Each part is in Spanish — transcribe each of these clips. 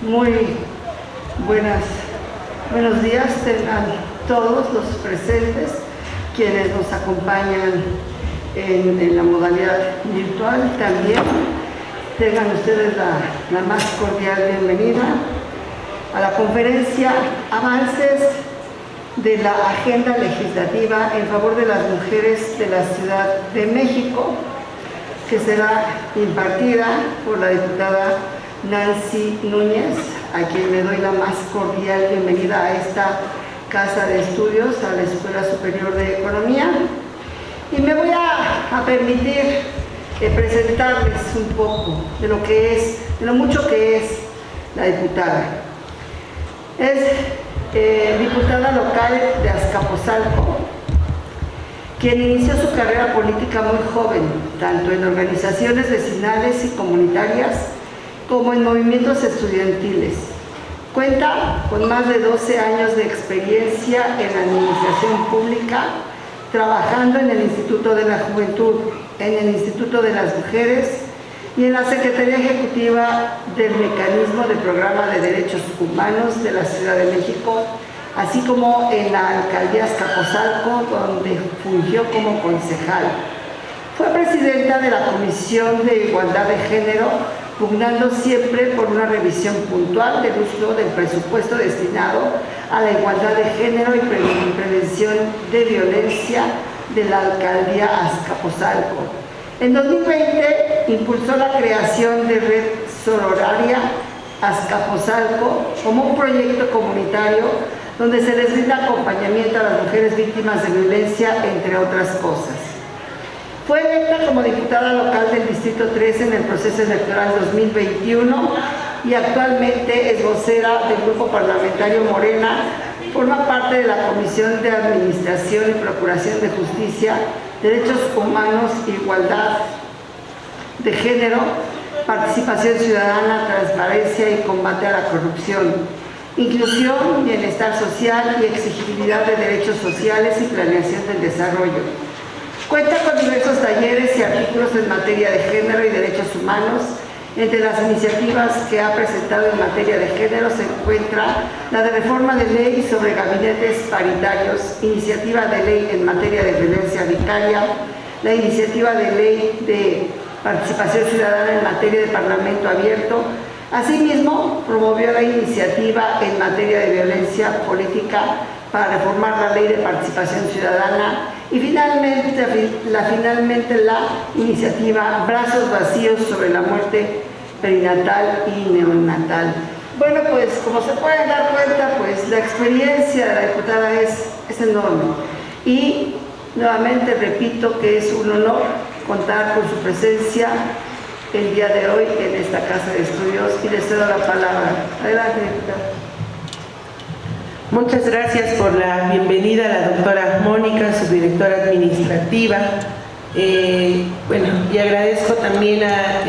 Muy buenos días tengan todos los presentes, quienes nos acompañan en la modalidad virtual también. Tengan ustedes la más cordial bienvenida a la conferencia Avances de la Agenda Legislativa en favor de las mujeres de la Ciudad de México, que será impartida por la diputada Nancy Núñez, a quien le doy la más cordial bienvenida a esta casa de estudios, a la Escuela Superior de Economía. Y me voy a permitir presentarles un poco de lo que es, de lo mucho que es la diputada. Es diputada local de Azcapotzalco, quien inició su carrera política muy joven, tanto en organizaciones vecinales y comunitarias como en movimientos estudiantiles. Cuenta con más de 12 años de experiencia en la administración pública, trabajando en el Instituto de la Juventud, en el Instituto de las Mujeres y en la Secretaría Ejecutiva del Mecanismo de Programa de Derechos Humanos de la Ciudad de México, así como en la Alcaldía Azcapotzalco, donde fungió como concejal. Fue presidenta de la Comisión de Igualdad de Género, pugnando siempre por una revisión puntual del uso del presupuesto destinado a la igualdad de género y prevención de violencia de la Alcaldía Azcapotzalco. En 2020 impulsó la creación de Red Sororaria Azcapotzalco como un proyecto comunitario donde se les brinda acompañamiento a las mujeres víctimas de violencia, entre otras cosas. Fue electa como diputada local del Distrito 3 en el proceso electoral 2021 y actualmente es vocera del Grupo Parlamentario Morena. Forma parte de la Comisión de Administración y Procuración de Justicia, Derechos Humanos, Igualdad de Género, Participación Ciudadana, Transparencia y Combate a la Corrupción, Inclusión, Bienestar Social y Exigibilidad de Derechos Sociales y Planeación del Desarrollo. Cuenta con diversos talleres y artículos en materia de género y derechos humanos. Entre las iniciativas que ha presentado en materia de género se encuentra la de reforma de ley sobre gabinetes paritarios, iniciativa de ley en materia de violencia vicaria, la iniciativa de ley de participación ciudadana en materia de parlamento abierto. Asimismo, promovió la iniciativa en materia de violencia política para reformar la ley de participación ciudadana y finalmente la iniciativa Brazos Vacíos sobre la muerte perinatal y neonatal. Bueno, pues como se pueden dar cuenta, pues la experiencia de la diputada es enorme y nuevamente repito que es un honor contar con su presencia el día de hoy en esta casa de estudios y le cedo la palabra. Adelante, diputada. Muchas gracias por la bienvenida a la doctora Mónica, subdirectora administrativa. Y agradezco también a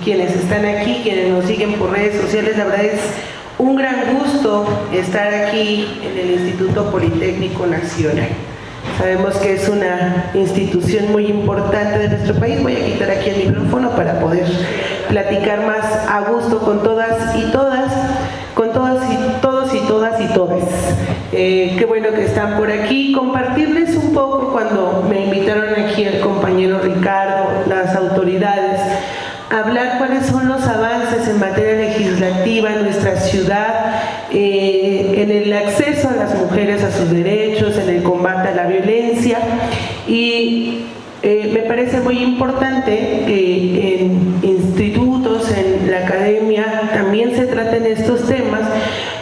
quienes están aquí, quienes nos siguen por redes sociales. La verdad es un gran gusto estar aquí en el Instituto Politécnico Nacional. Sabemos que es una institución muy importante de nuestro país. Voy a quitar aquí el micrófono para poder platicar más a gusto con todas y todas, con todas y todos y todas y todes. Qué bueno que están por aquí. Compartirles un poco, cuando me invitaron aquí el compañero Ricardo, las autoridades, hablar cuáles son los avances en materia legislativa en nuestra ciudad, en el acceso a las mujeres a sus derechos, en el combate a la violencia. Y me parece muy importante que en institutos, en la academia, también se traten estos temas,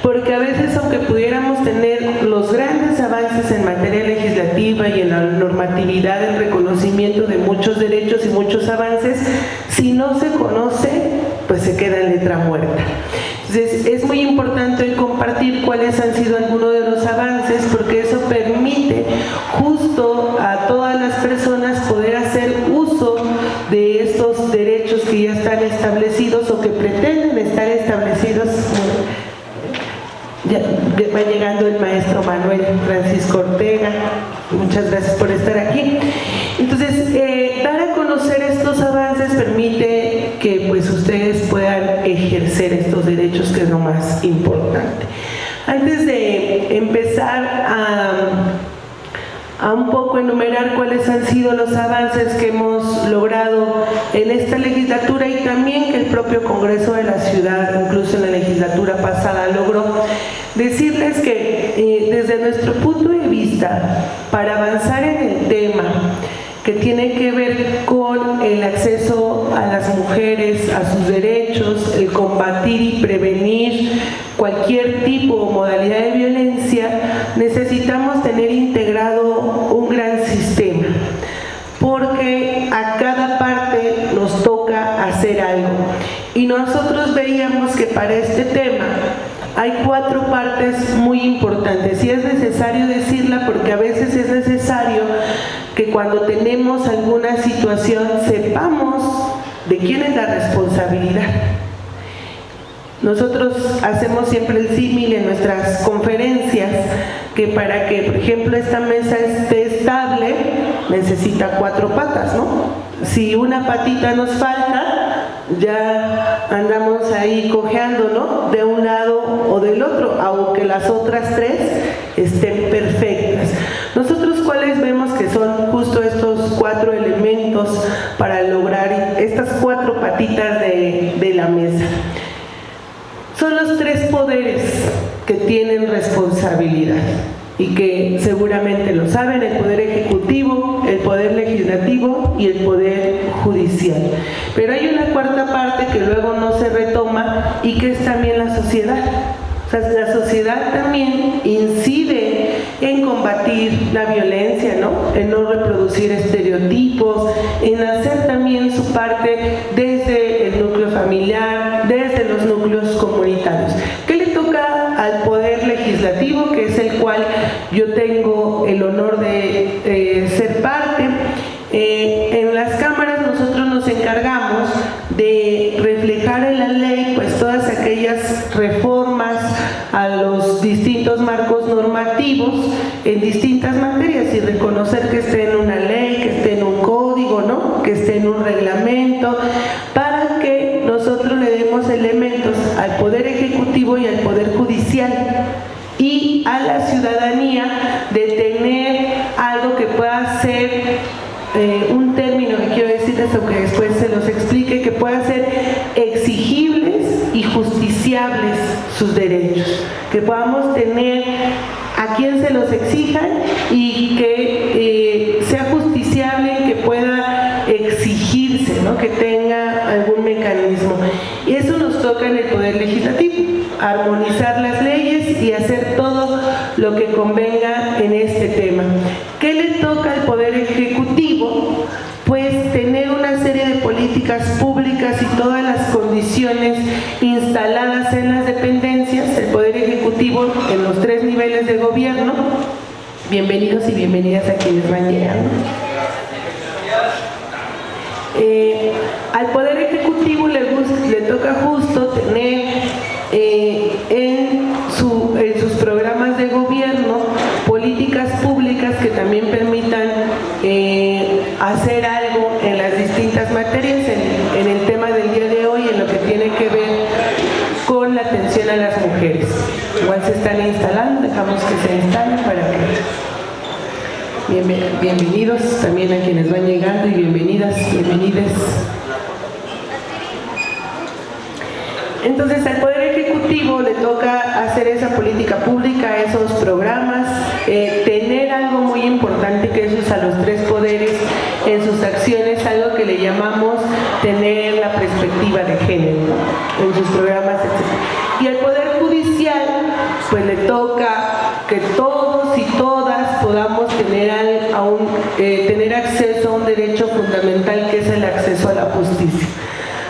porque a veces, aunque pudiéramos tener los grandes avances en materia legislativa y en la normatividad, el reconocimiento de muchos derechos y muchos avances, si no se conoce, pues se queda en letra muerta. Entonces, es muy importante hoy compartir cuáles han sido algunos de los avances, porque eso permite justo a todas las personas poder hacer uso de estos derechos que ya están establecidos o que pretenden estar establecidos. Ya va llegando el maestro Manuel Francisco Ortega. Muchas gracias por estar aquí. Entonces, dar a conocer estos avances permite que pues ustedes puedan ejercer ejercer estos derechos, que es lo más importante. Antes de empezar a un poco enumerar cuáles han sido los avances que hemos logrado en esta legislatura y también que el propio Congreso de la Ciudad, incluso en la legislatura pasada, logró, decirles que desde nuestro punto de vista, para avanzar en el tema que tiene que ver con el acceso a las mujeres, a sus derechos, el combatir y prevenir cualquier tipo o modalidad de violencia, necesitamos tener integrado un gran sistema, porque a cada parte nos toca hacer algo. Y nosotros veíamos que para este tema hay 4 partes muy importantes, y es necesario decirla porque a veces es necesario que cuando tenemos alguna situación sepamos de quién es la responsabilidad. Nosotros hacemos siempre el símil en nuestras conferencias, que para que, por ejemplo, esta mesa esté estable, necesita 4 patas, ¿no? Si una patita nos falta, ya andamos ahí cojeando, ¿no?, de un lado o del otro, aunque las otras 3 estén perfectas. Nosotros, ¿cuáles vemos que son justo estos 4 elementos para lograr estas 4 patitas de la mesa? Son los 3 poderes que tienen responsabilidad y que seguramente lo saben: el poder ejecutivo, el poder legislativo y el poder judicial. Pero hay una 4ª parte que luego no se retoma y que es también la sociedad. O sea, la sociedad también incide en combatir la violencia, ¿no?, en no reproducir estereotipos, en hacer también su parte desde el núcleo familiar, desde los núcleos comunitarios. ¿Qué le toca al poder legislativo, que es el cual yo tengo el honor de ser parte? En las cámaras nosotros nos encargamos de reflejar en la ley pues todas aquellas reformas a los distintos marcos normativos en distintas materias y reconocer que esté en una ley, que esté en un código, ¿no?, que esté en un reglamento, para que nosotros le demos elementos al Poder Ejecutivo y al Poder Judicial y a la ciudadanía de tener algo que pueda ser un término que quiero decirles, aunque después se los explique, que puedan ser exigibles y justiciables sus derechos, que podamos tener a quien se los exijan y que sea justiciable, que pueda exigirse, ¿no?, que tenga algún mecanismo. Y eso nos toca en el Poder Legislativo, armonizar las leyes y hacer todo lo que convenga en este tema. ¿Qué le toca al Poder Ejecutivo? Pues tener una serie de políticas públicas y todas las condiciones instaladas en las dependencias del Poder Ejecutivo en los 3 niveles de gobierno. Bienvenidos y bienvenidas a quienes van llegando. Al Poder Ejecutivo le toca justo tener en sus programas de gobierno políticas públicas que también permitan hacer algo en las distintas materias, en el tema del día de hoy, en lo que tiene que ver con la atención a las mujeres. Igual se están instalando, dejamos que se instalen para que... Bienvenidos también a quienes van llegando y bienvenidas. Entonces al Poder Ejecutivo le toca hacer esa política pública, esos programas, tener algo muy importante que es usar los 3 poderes en sus acciones, algo que le llamamos tener la perspectiva de género, ¿no?, en sus programas, etc. Y al Poder Judicial pues le toca que todos y todas podamos tener acceso a un derecho fundamental, que es el acceso a la justicia.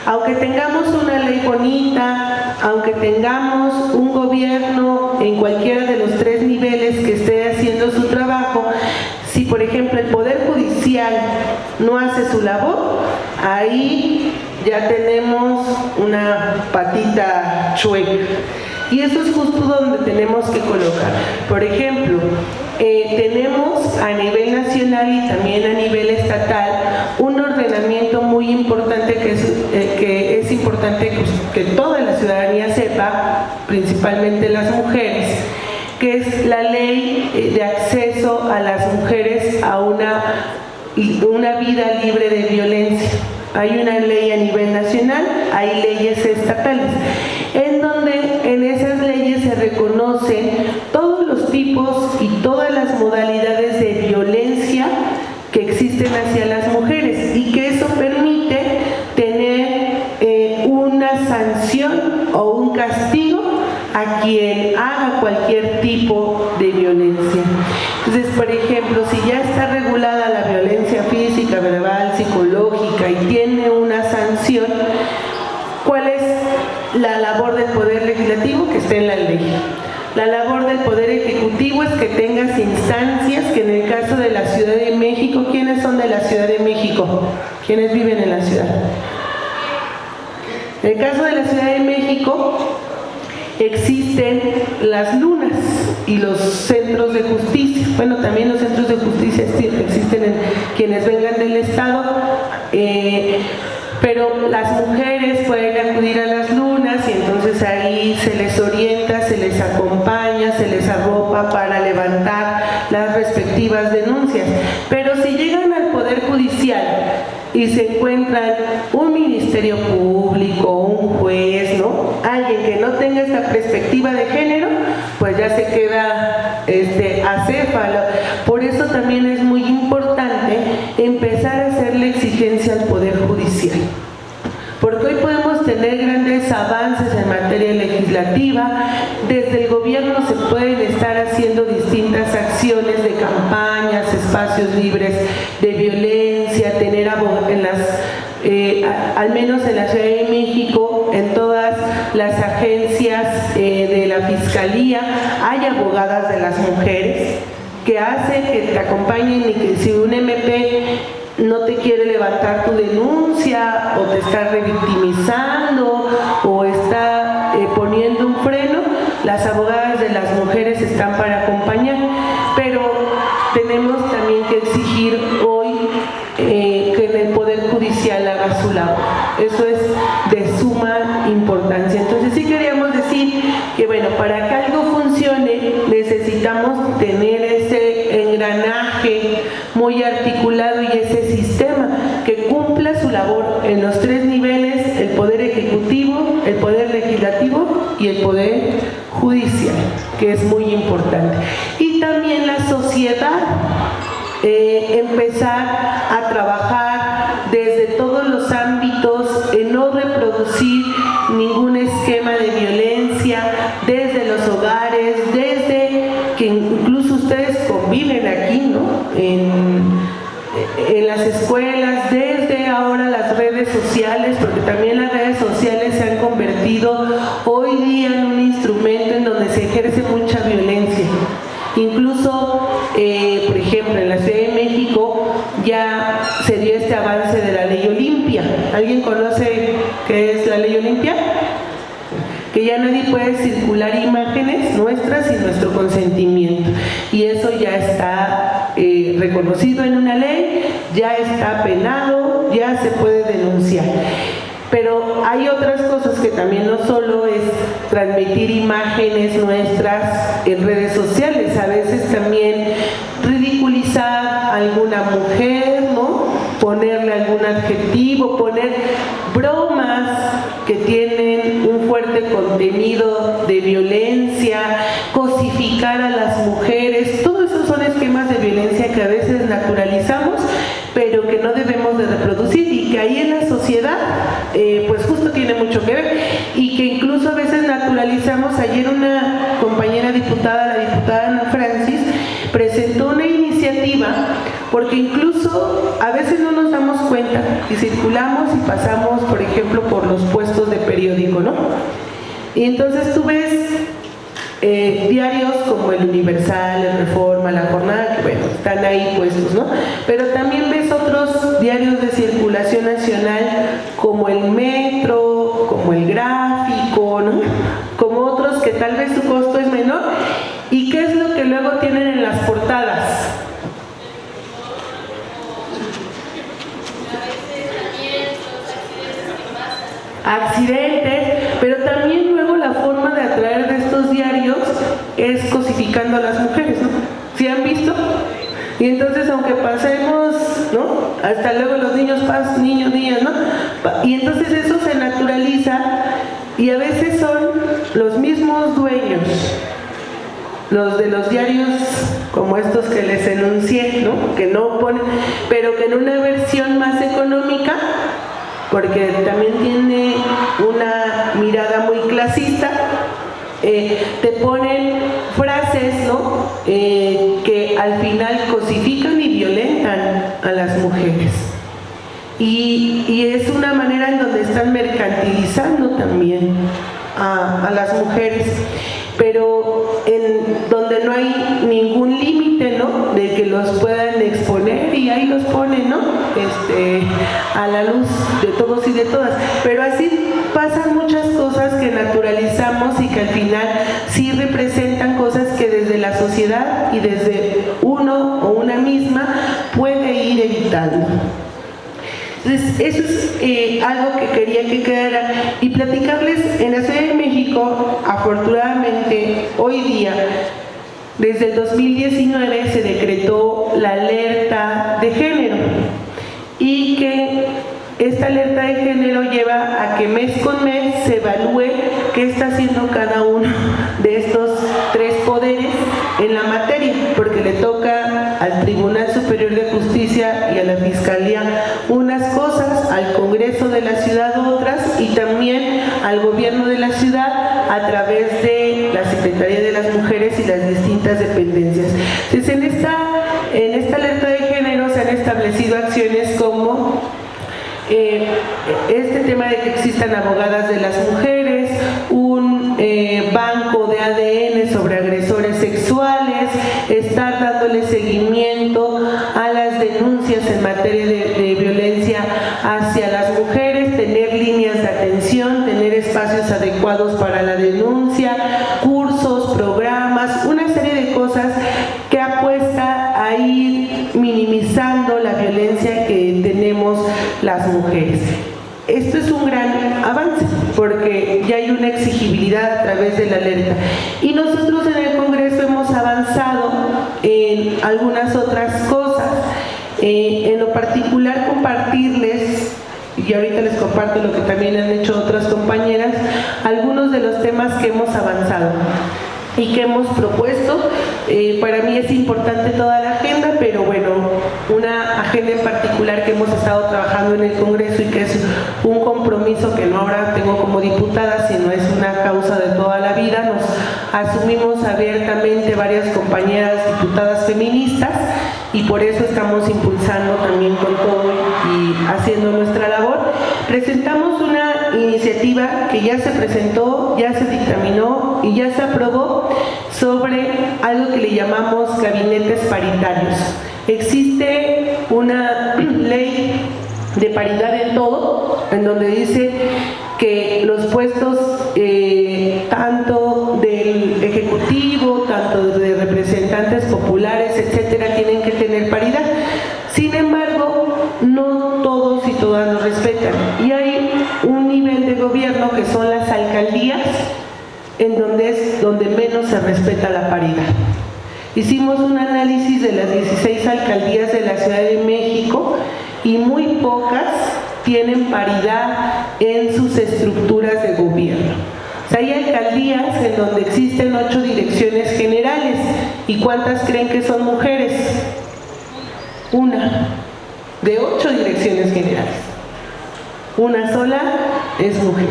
Aunque tengamos una ley bonita, aunque tengamos un gobierno en cualquiera de los 3 niveles que esté haciendo su trabajo, si por ejemplo el Poder Judicial no hace su labor, ahí ya tenemos una patita chueca. Y eso es justo donde tenemos que colocar. Por ejemplo, tenemos a nivel nacional y también a nivel estatal un ordenamiento muy importante que es importante que toda la ciudadanía principalmente las mujeres, que es la ley de acceso a las mujeres a una vida libre de violencia. Hay una ley a nivel nacional, hay leyes estatales, en donde en esas leyes se reconocen todos los tipos y todas las modalidades de violencia que existen hacia las mujeres, y que eso permite tener una sanción o un castigo a quien haga cualquier tipo de violencia. Entonces, por ejemplo, si ya está regulada la violencia física, verbal, psicológica y tiene una sanción, ¿cuál es la labor del Poder Legislativo? Que esté en la ley. La labor del Poder Ejecutivo es que tengas instancias, que en el caso de la Ciudad de México, ¿quiénes son de la Ciudad de México? ¿Quiénes viven en la ciudad? En el caso de la Ciudad de México, existen las lunas y los centros de justicia. Bueno, también los centros de justicia existen en quienes vengan del Estado, pero las mujeres pueden acudir a las lunas y entonces ahí se les orienta, se les acompaña, se les arropa para levantar las respectivas denuncias. Pero si llegan al Poder Judicial y se encuentran un ministerio público, un juez, ¿no? Alguien que no tenga esta perspectiva de género, pues ya se queda acéfalo. Por eso también es muy importante empezar a hacerle exigencia al Poder Judicial. Porque hoy podemos tener grandes avances en materia legislativa. Desde el gobierno se pueden estar haciendo distintas acciones de campañas, espacios libres de violencia, tener al menos en la Ciudad de México, en todas las agencias de la Fiscalía, hay abogadas de las mujeres que hacen que te acompañen, y que si un MP no te quiere levantar tu denuncia o te está revictimizando o está poniendo un freno, las abogadas de las mujeres están para acompañar. Pero tenemos también que exigir hoy que en el Poder Judicial haga su labor. Eso es de suma importancia. Entonces sí queríamos decir que, bueno, para que algo funcione necesitamos tener ese engranaje muy articulado y ese sistema que cumpla su labor en los tres niveles: el Poder Ejecutivo, el Poder Legislativo y el Poder Judicial, que es muy importante. Y también la sociedad, empezar a trabajar desde todos los ámbitos en no reproducir ningún esquema de violencia, desde los hogares, desde que incluso ustedes conviven aquí, ¿no? En las escuelas, desde ahora las redes sociales, porque también las redes sociales se han convertido hoy día en un instrumento en donde se ejerce mucha violencia. Incluso, por ejemplo, en la Ciudad de México ya se dio este avance de la Ley Olimpia. ¿Alguien conoce qué es la Ley Olimpia? Que ya nadie puede circular imágenes nuestras sin nuestro consentimiento. Y eso ya está reconocido en una ley, ya está penado, ya se puede denunciar. Pero hay otras cosas que también no solo es transmitir imágenes nuestras en redes sociales, a veces también ridiculizar a alguna mujer, ¿no? Ponerle algún adjetivo, poner bromas que tienen un fuerte contenido de violencia, cosificar a las mujeres. Todos esos son esquemas de violencia que a veces naturalizamos, pero que no debemos de reproducir, y que ahí en la sociedad pues justo tiene mucho que ver, y que incluso a veces naturalizamos. Ayer una compañera diputada, la diputada Ana Francis, presentó una iniciativa, porque incluso a veces no nos damos cuenta y circulamos y pasamos, por ejemplo, por los puestos de periódico, ¿no? Y entonces tú ves diarios como el Universal, el Reforma, la Jornada, que bueno, están ahí puestos, ¿no? Pero también ves otros diarios de circulación nacional como el Metro, como el Gráfico, ¿no? Como otros que tal vez su costo es menor. ¿Y qué es lo que luego tienen en las portadas? Accidentes, pero también luego la forma de atraer de estos es cosificando a las mujeres, ¿no? ¿Sí han visto? Y entonces, aunque pasemos, ¿no? Hasta luego los niños, niñas, ¿no? Y entonces eso se naturaliza y a veces son los mismos dueños, los de los diarios como estos que les enuncié, ¿no? Que no ponen, pero que en una versión más económica, porque también tiene una mirada muy clasista, te ponen frases, ¿no? Que al final cosifican y violentan a las mujeres. Y es una manera en donde están mercantilizando también a las mujeres, pero en donde no hay ningún límite, ¿no? De que los puedan exponer, y ahí los ponen, ¿no? A la luz de todos y de todas. Pero así pasan muchas cosas que naturalizamos y que al final sí representan cosas que desde la sociedad y desde uno o una misma puede ir evitando. Entonces, eso es algo que quería que quedara, y platicarles. En la Ciudad de México, afortunadamente, hoy día, desde el 2019 se decretó la alerta de género, y que esta alerta de género lleva a que mes con mes se evalúe qué está haciendo cada uno de estos tres poderes en la materia, porque le toca al Tribunal Superior de Justicia y a la Fiscalía unas cosas, al Congreso de la Ciudad otras, y también al Gobierno de la Ciudad a través de la Secretaría de las Mujeres y las distintas dependencias. Entonces, en esta alerta de género se han establecido acciones como este tema de que existan abogadas de las mujeres, un banco de ADN sobre agresores sexuales, estar dándole seguimiento a las denuncias en materia de violencia hacia las mujeres, tener líneas de atención, tener espacios adecuados para la denuncia, cursos, programas, una serie de cosas que apuesta a ir minimizando la violencia que tenemos las mujeres. Esto es un gran avance porque ya hay una exigibilidad a través de la alerta, y nosotros en el Congreso hemos avanzado en algunas otras cosas. En lo particular, compartirles, y ahorita les comparto lo que también han hecho otras compañeras, algunos de los temas que hemos avanzado y que hemos propuesto. Para mí es importante toda la agenda, pero bueno, una agenda en particular que hemos estado trabajando en el Congreso y que es un compromiso que no ahora tengo como diputada, sino es una causa de toda la vida. Nos asumimos abiertamente varias compañeras diputadas feministas, y por eso estamos impulsando también con todo y haciendo nuestra labor. Presentamos una iniciativa que ya se presentó, ya se dictaminó y ya se aprobó sobre algo que le llamamos gabinetes paritarios. Existe una ley de paridad en todo, en donde dice que los puestos tanto del Ejecutivo, tanto de representantes populares, etcétera, tienen que tener paridad. Sin embargo, no todos y todas lo respetan, y hay un nivel de gobierno que son las alcaldías, en donde es donde menos se respeta la paridad. Hicimos un análisis de las 16 alcaldías de la Ciudad de México y muy pocas tienen paridad en sus estructuras de gobierno. O sea, hay alcaldías en donde existen 8 direcciones generales. ¿Y cuántas creen que son mujeres? Una. De 8 direcciones generales, una sola es mujer.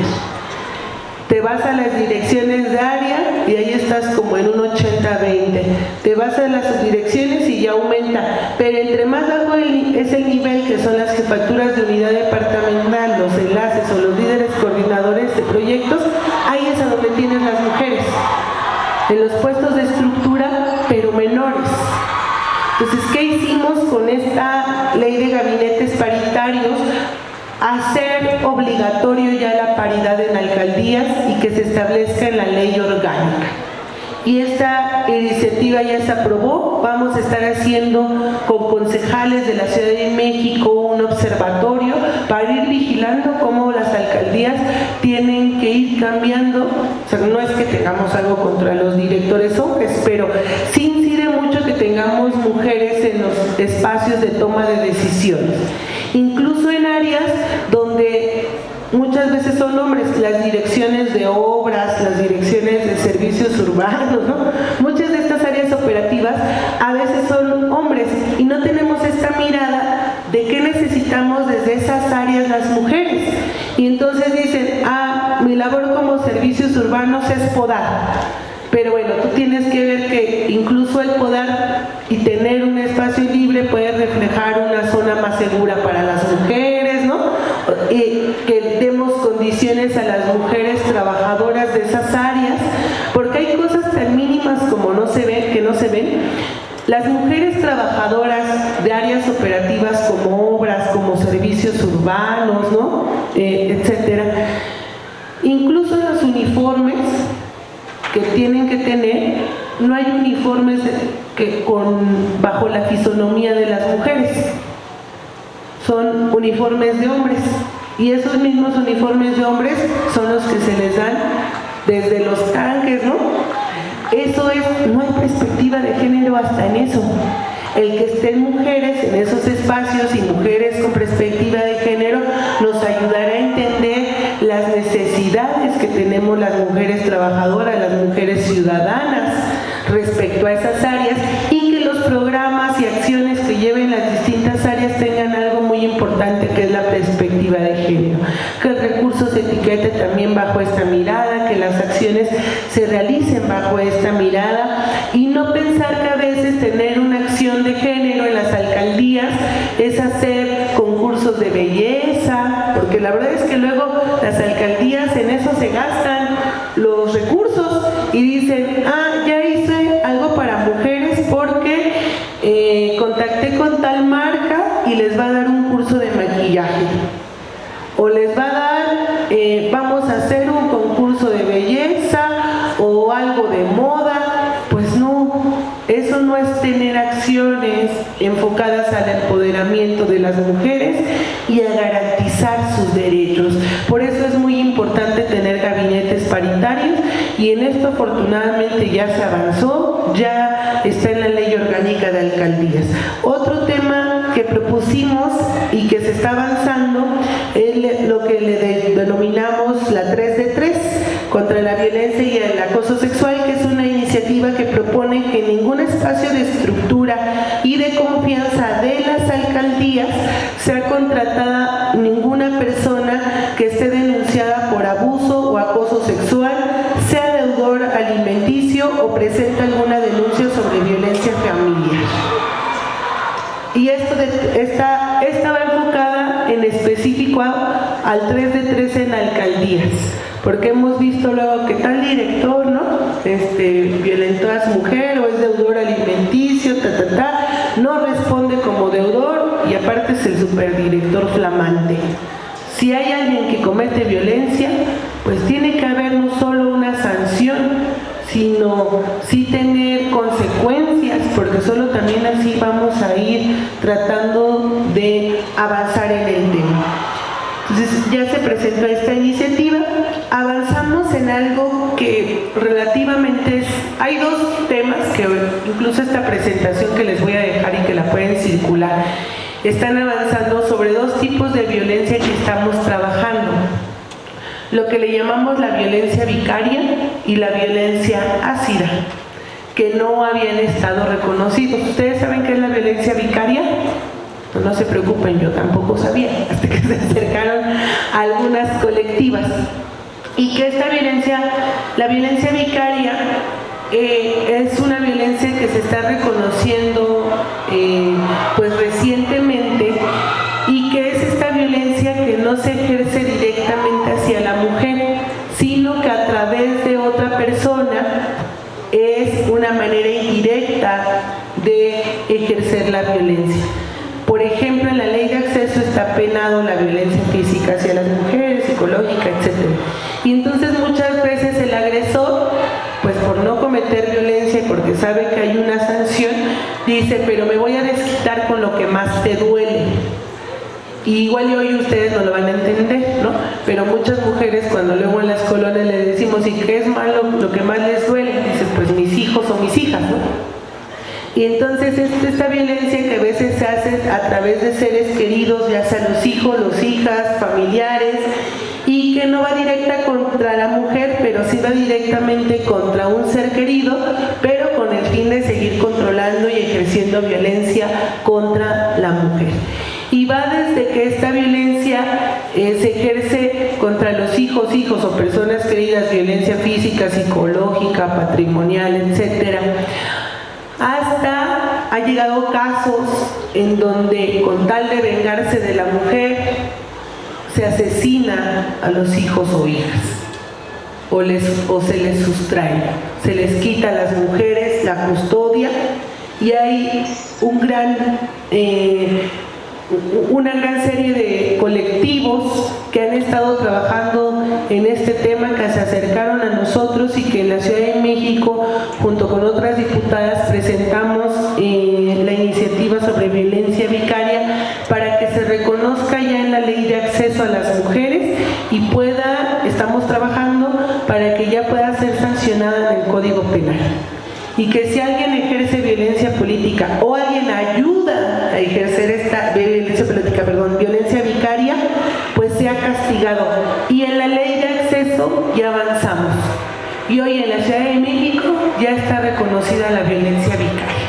Te vas a las direcciones de área y ahí estás como en un 80-20. Te vas a las subdirecciones y ya aumenta. Pero entre más bajo es el nivel, que son las jefaturas de unidad departamental, los enlaces o los líderes coordinadores de proyectos, ahí es a donde tienes las mujeres. En los puestos de estructura, pero menores. Entonces, ¿qué hicimos con esta ley de gabinetes paritarios? Hacer obligatorio ya la paridad en alcaldías y que se establezca en la ley orgánica. Y esta iniciativa ya se aprobó. Vamos a estar haciendo con concejales de la Ciudad de México un observatorio para ir vigilando cómo las alcaldías tienen tiene que ir cambiando. O sea, no es que tengamos algo contra los directores hombres, pero sí incide mucho que tengamos mujeres en los espacios de toma de decisiones, incluso en áreas donde muchas veces son hombres, las direcciones de obras, las direcciones de servicios urbanos, ¿no? Muchas de estas áreas operativas a veces son hombres y no tenemos esta mirada de qué necesitamos desde esas áreas las mujeres. Y entonces dicen, mi labor como servicios urbanos es podar. Pero bueno, tú tienes que ver que incluso el podar y tener un espacio libre puede reflejar una zona más segura para las mujeres, ¿no? Que demos condiciones a las mujeres trabajadoras de esas áreas, porque hay cosas tan mínimas como que no se ven. Las mujeres trabajadoras de áreas operativas como obras, como servicios urbanos, ¿no? Etcétera. Incluso los uniformes que tienen que tener, no hay uniformes bajo la fisonomía de las mujeres, son uniformes de hombres, y esos mismos uniformes de hombres son los que se les dan desde los tanques, ¿no? Eso no hay perspectiva de género hasta en eso. El que estén mujeres en esos espacios y mujeres con perspectiva de género nos ayudará a entender las necesidades que tenemos las mujeres trabajadoras, las mujeres ciudadanas respecto a esas áreas, y que los programas y acciones que lleven las distintas áreas tengan algo muy importante, que es la perspectiva de género, que el recurso se etiquete también bajo esta mirada, que las acciones se realicen bajo esta mirada, y no pensar que a veces tener una acción de género en las alcaldías es hacer concursos de belleza, porque la verdad es que luego las alcaldías en eso se gastan los recursos y dicen, ya hice algo para mujeres porque contacté con tal marca y les va a dar un curso de maquillaje, o les va a dar, vamos a hacer un concurso de belleza o algo de moda. Pues no, eso no es tener acciones enfocadas al empoderamiento de las mujeres y a garantizar sus derechos. Por eso es muy importante tener gabinetes paritarios, y en esto afortunadamente ya se avanzó, ya está en la ley orgánica de alcaldías. Otro tema que propusimos y que se está avanzando es lo que le denominamos la 3 de 3 contra la violencia y el acoso sexual, que es una iniciativa que propone que en ningún espacio de estructura y de confianza de las alcaldías sea contratada ninguna persona que esté denunciada por abuso o acoso sexual, sea deudor alimenticio o presente alguna denuncia sobre violencia familiar. Y esta va enfocada en específico al 3 de 3 en alcaldías, porque hemos visto luego que tal director, ¿no? Violentó a su mujer o es deudor alimenticio, no responde como deudor y aparte es el superdirector flamante. Si hay alguien que comete violencia, pues tiene que haber no solo una sanción, sino sí tener consecuencias, porque solo también así vamos a ir tratando de avanzar en el tema. Entonces ya se presentó esta iniciativa, avanzamos en algo que relativamente hay dos temas que incluso esta presentación que les voy a dejar y que la pueden circular, están avanzando sobre dos tipos de violencia que estamos trabajando. Lo que le llamamos la violencia vicaria y la violencia ácida, que no habían estado reconocidos. ¿Ustedes saben qué es la violencia vicaria? Pues no se preocupen, yo tampoco sabía, hasta que se acercaron a algunas colectivas. Y que esta violencia, la violencia vicaria, es una violencia que se está reconociendo pues recientemente, y que es esta violencia que no se ejerce directamente hacia la mujer, sino que a través de otra persona es una manera indirecta de ejercer la violencia. Por ejemplo, en la ley de acceso está penado la violencia física hacia las mujeres, psicológica, etc. Y entonces muchas veces el agresor, pues por no cometer violencia y porque sabe que hay una sanción, dice, pero me voy a desquitar con lo que más te duele. Y igual y hoy ustedes no lo van a entender, ¿no? Pero muchas mujeres cuando luego en las colonias lo que más les duele, dices, pues mis hijos o mis hijas, ¿no? Y entonces esta violencia que a veces se hace a través de seres queridos, ya sea los hijos, las hijas, familiares, y que no va directa contra la mujer, pero sí va directamente contra un ser querido, pero con el fin de seguir controlando y ejerciendo violencia contra la mujer. Y va desde que esta violencia se ejerce contra los hijos o personas queridas, violencia física, psicológica, patrimonial, etcétera, hasta ha llegado casos en donde con tal de vengarse de la mujer se asesina a los hijos o hijas o se les sustrae, se les quita a las mujeres la custodia y hay una gran serie de colectivos que han estado trabajando en este tema, que se acercaron a nosotros y que en la Ciudad de México, junto con otras diputadas, presentamos la iniciativa sobre violencia vicaria para que se reconozca ya en la ley de acceso a las mujeres y estamos trabajando para que ya pueda ser sancionada en el Código Penal. Y que si alguien ejerce violencia política o alguien ayuda a ejercer esta violencia vicaria, pues sea castigado. Y en la ley de acceso ya avanzamos. Y hoy en la Ciudad de México ya está reconocida la violencia vicaria.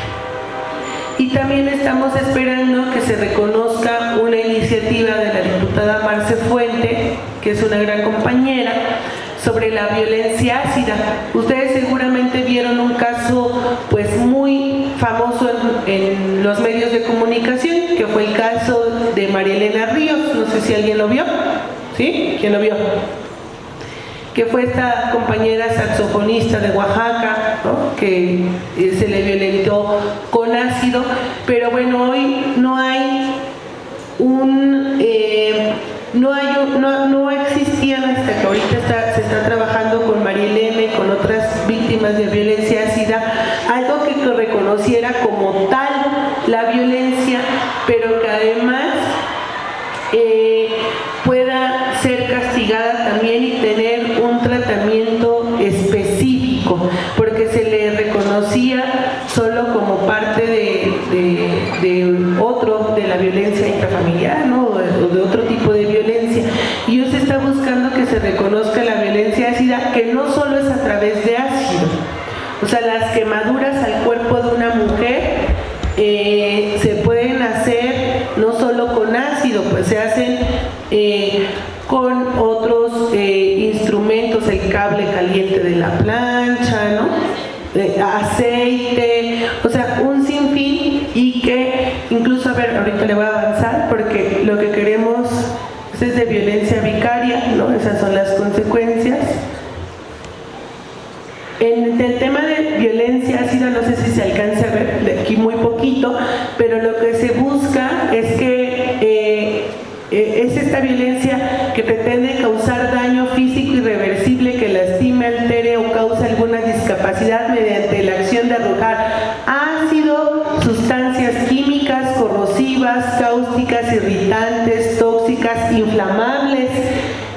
Y también estamos esperando que se reconozca una iniciativa de la diputada Marce Fuente, que es una gran compañera, sobre la violencia ácida. Ustedes seguramente vieron un caso pues muy famoso en los medios de comunicación, que fue el caso de María Elena Ríos. No sé si alguien lo vio. ¿Sí? ¿Quién lo vio? Que fue esta compañera saxofonista de Oaxaca, ¿no? Que se le violentó con ácido. Pero bueno, hoy no existían, hasta que ahorita se está trabajando con María Elena y con otras víctimas de violencia ácida, algo que reconociera como tal la violencia, pero que además pueda ser castigada también y tener un tratamiento específico, porque se le reconocía solo como parte de la violencia intrafamiliar, ¿no? O de otro tipo de violencia. Y hoy se está buscando que se reconozca la violencia ácida, que no solo es a través de ácido. O sea, las quemaduras al cuerpo de una mujer se pueden hacer no solo con ácido, pues se hacen con otros instrumentos, el cable caliente de la plancha, ¿no? Aceite, o sea, un sinfín, y que incluso, a ver, ahorita le voy a avanzar porque lo que queremos es de violencia vicaria, ¿no? Esas son las consecuencias. En el tema de violencia ácida, no sé si se alcanza a ver de aquí muy poquito, pero lo que se busca es que es esta violencia que pretende causar daño físico irreversible que lastime, altere o cause alguna discapacidad mediante la acción de arrojar ácido, sustancias químicas, corrosivas, cáusticas, irritantes, tóxicas, inflamables,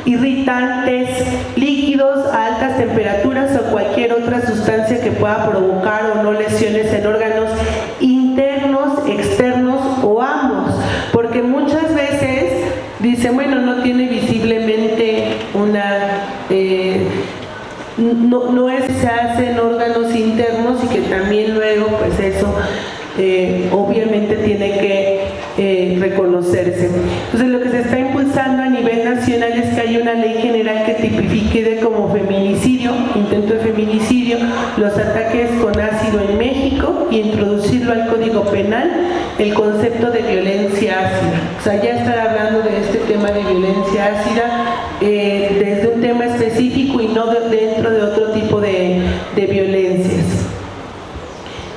irritantes, líquidos a altas temperaturas o cualquier otra sustancia que pueda provocar o no lesiones en órganos internos, externos o ambos, porque muchas veces dicen, bueno, no tiene visiblemente no se hace en órganos internos y que también luego pues eso obviamente tiene que reconocerse. Entonces lo que se está impulsando a nivel nacional es que hay una ley general que tipifique como feminicidio, intento de feminicidio, los ataques con ácido en México y introducirlo al Código Penal el concepto de violencia ácida. O sea, ya estar hablando de este tema de violencia ácida desde un tema específico y no dentro de otro tipo de violencias.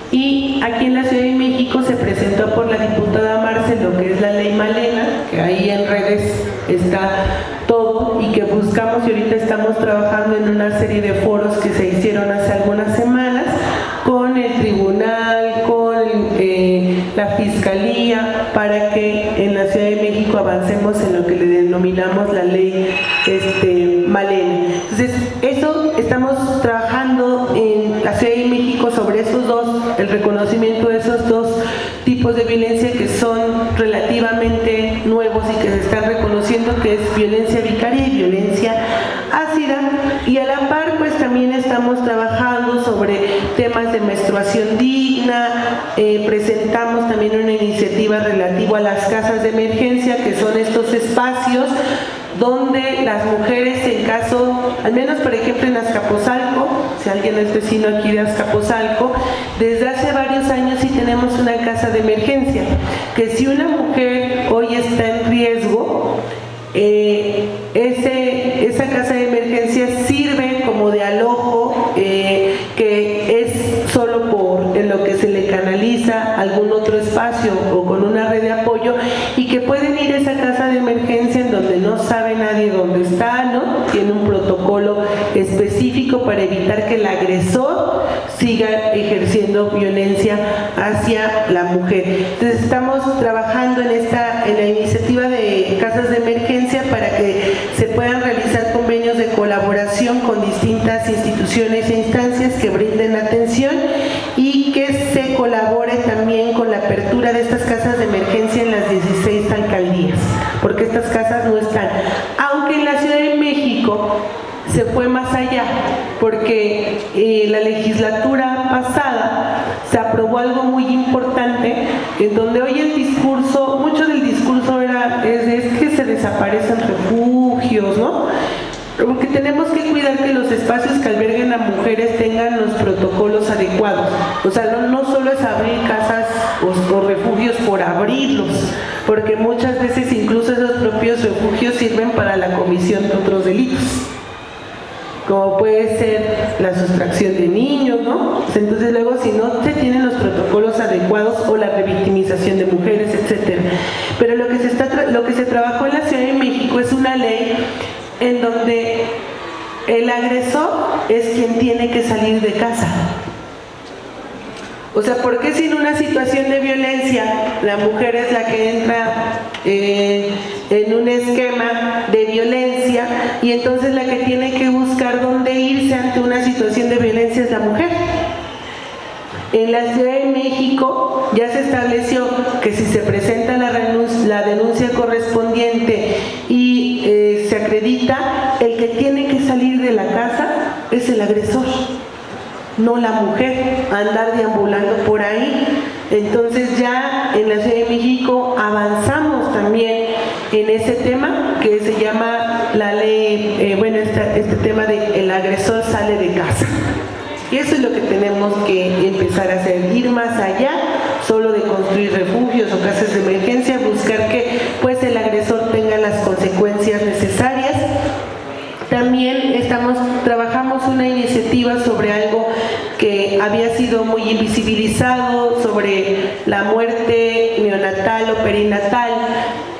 Y aquí en la Ciudad de México se presentó por la diputada Marce lo que es la ley Malena, que ahí en redes está todo y que buscamos, y ahorita estamos trabajando en una serie de foros que se hicieron hace algunas semanas con el tribunal, con la fiscalía, para que en la Ciudad de México avancemos en lo que le denominamos la ley Malena. Entonces, Entonces, eso estamos trabajando en la Ciudad de México sobre esos dos, el reconocimiento de esos dos tipos de violencia que son relativamente nuevos y que se están reconociendo, que es violencia vicaria y violencia ácida. Y a la par, pues también estamos trabajando sobre temas de menstruación digna. Presentamos también una iniciativa relativa a las casas de emergencia, que son estos espacios donde las mujeres, en caso, al menos por ejemplo en Azcapotzalco, si alguien es vecino aquí de Azcapotzalco, desde hace varios años sí tenemos una casa de emergencia, que si una mujer hoy está en riesgo, esa casa de emergencia sirve como de alojo, que es solo por en lo que se le canaliza algún otro espacio o con una red de apoyo, y que pueden ir a esa casa de emergencia en donde no sabe nadie dónde está, ¿no? Tiene un protocolo específico para evitar que el agresor siga ejerciendo violencia hacia la mujer. Entonces estamos trabajando en la iniciativa de casas de emergencia para que se puedan realizar convenios de colaboración con distintas instituciones e instancias que brinden atención, y que se colabore también con la apertura de estas casas de emergencia en las 16 alcaldías, porque estas casas no están. Aunque en la Ciudad de México se fue más allá, porque la legislatura pasada se aprobó algo muy importante, en donde hoy el discurso, mucho del discurso es que se desaparecen refugios, ¿no? Porque tenemos que cuidar que los espacios que alberguen a mujeres tengan los protocolos adecuados. O sea, no solo es abrir casas o refugios por abrirlos, porque muchas veces incluso esos propios refugios sirven para la comisión de otros delitos, como puede ser la sustracción de niños, ¿no? Entonces luego, si no se tienen los protocolos adecuados, o la revictimización de mujeres, etcétera. Pero lo que se trabajó en la Ciudad de México es una ley en donde el agresor es quien tiene que salir de casa. O sea, ¿por qué si en una situación de violencia la mujer es la que entra en un esquema de violencia, y entonces la que tiene que buscar dónde irse ante una situación de violencia es la mujer? En la Ciudad de México ya se estableció que si se presenta la denuncia correspondiente y se acredita, el que tiene que salir de la casa es el agresor, no la mujer, andar deambulando por ahí. Entonces ya en la Ciudad de México avanzamos también en ese tema, que se llama la ley, este tema de el agresor sale de casa. Y eso es lo que tenemos que empezar a hacer, ir más allá solo de construir refugios o casas de emergencia, buscar que pues el agresor tenga las consecuencias necesarias. También trabajamos una iniciativa sobre algo que había sido muy invisibilizado, sobre la muerte neonatal o perinatal,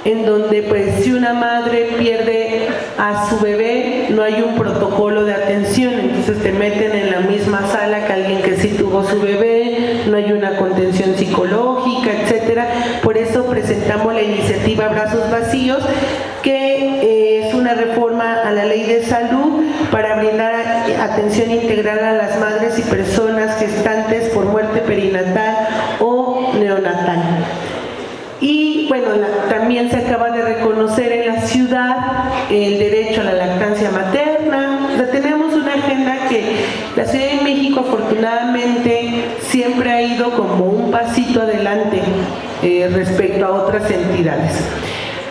en donde pues si una madre pierde a su bebé no hay un protocolo de atención, entonces te meten en la misma sala que alguien que sí tuvo su bebé, no hay una contención psicológica, etcétera. Por eso presentamos la iniciativa Brazos Vacíos, que es una reforma a la ley de salud para brindar atención integral a las madres y personas gestantes por muerte perinatal o neonatal. Y bueno, también se acaba de reconocer en la ciudad el derecho a la lactancia materna. O sea, tenemos una agenda que la Ciudad de México afortunadamente siempre ha ido como un pasito adelante respecto a otras entidades.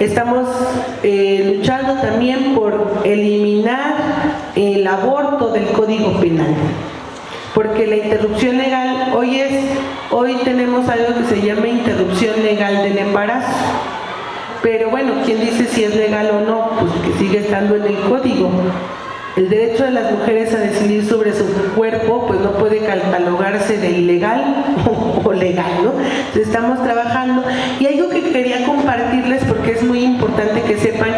Estamos luchando también por eliminar el aborto del Código Penal, porque la interrupción legal, hoy tenemos algo que se llama interrupción legal del embarazo, pero bueno, ¿quién dice si es legal o no? Pues que sigue estando en el código. El derecho de las mujeres a decidir sobre su cuerpo pues no puede catalogarse de ilegal o legal, ¿no? Entonces estamos trabajando, y algo que quería compartirles porque es muy importante que sepan,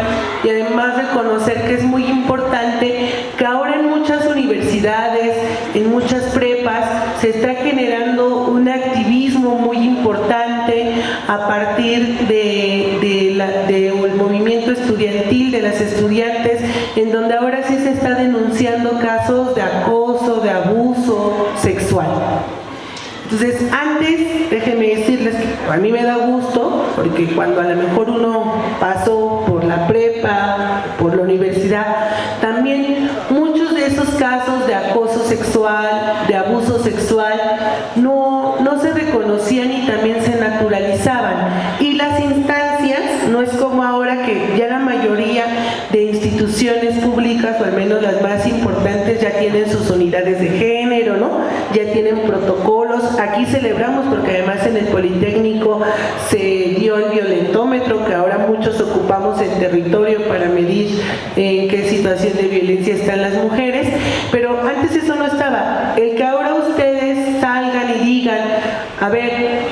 y además reconocer que es muy importante que ahora en muchas universidades, en muchas prepas, se está generando un activismo muy importante a partir del movimiento estudiantil de las estudiantes, en donde ahora sí se está denunciando siendo casos de acoso, de abuso sexual. Entonces, antes, déjenme decirles que a mí me da gusto, porque cuando a lo mejor uno pasó por la prepa, por la universidad, también muchos de esos casos de acoso sexual, de abuso sexual, no se reconocían y también se naturalizaban. Y las instancias, no es como ahora que ya la mayoría de instituciones públicas, o al menos las más importantes, ya tienen sus unidades de género, ¿no? Ya tienen protocolos. Aquí celebramos porque además en el Politécnico se dio el violentómetro, que ahora muchos ocupamos el territorio para medir en qué situación de violencia están las mujeres, pero antes eso no estaba. El que ahora ustedes salgan y digan, a ver,